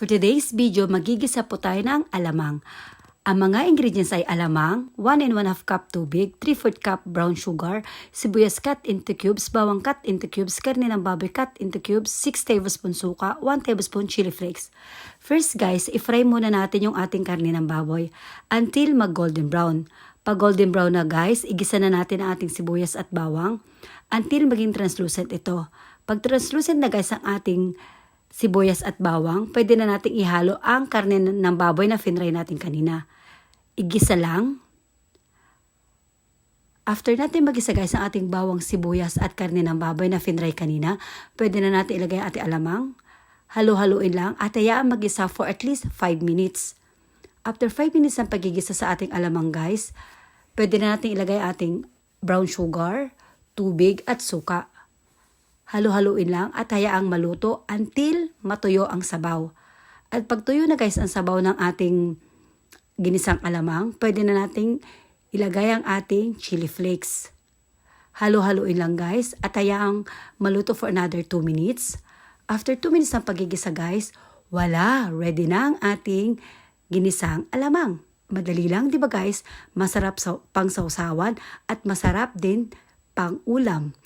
For today's video, magigisa po tayo ng alamang. Ang mga ingredients ay alamang, 1 1/2 cup tubig, 3/4 cup brown sugar, sibuyas cut into cubes, bawang cut into cubes, karne ng baboy cut into cubes, 6 tablespoon suka, 1 tablespoon chili flakes. First guys, i-fry muna natin yung ating karne ng baboy until mag-golden brown. Pag golden brown na guys, igisa na natin ang ating sibuyas at bawang until maging translucent ito. Pag translucent na guys ang ating sibuyas at bawang, pwede na nating ihalo ang karne ng baboy na finry natin kanina. Igisa lang. After natin magisa guys ang ating bawang, sibuyas at karne ng baboy na finry kanina, pwede na natin ilagay ang ating alamang. Halo-haluin lang at hayaan magisa for at least 5 minutes. After 5 minutes ng pagigisa sa ating alamang guys, pwede na natin ilagay ating brown sugar, tubig at suka. Halo-haluin lang at hayaang maluto until matuyo ang sabaw. At pag tuyo na guys ang sabaw ng ating ginisang alamang, pwede na nating ilagay ang ating chili flakes. Halo-haluin lang guys at hayaang maluto for another 2 minutes. After 2 minutes ng pagigisa guys, wala, ready na ang ating ginisang alamang. Madali lang, di ba guys? Masarap pang sausawan at masarap din pang ulam.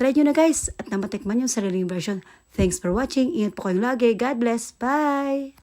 Try nyo na guys at namatikman yung sariling version. Thanks for watching. Ingat po kayong lagi. God bless. Bye!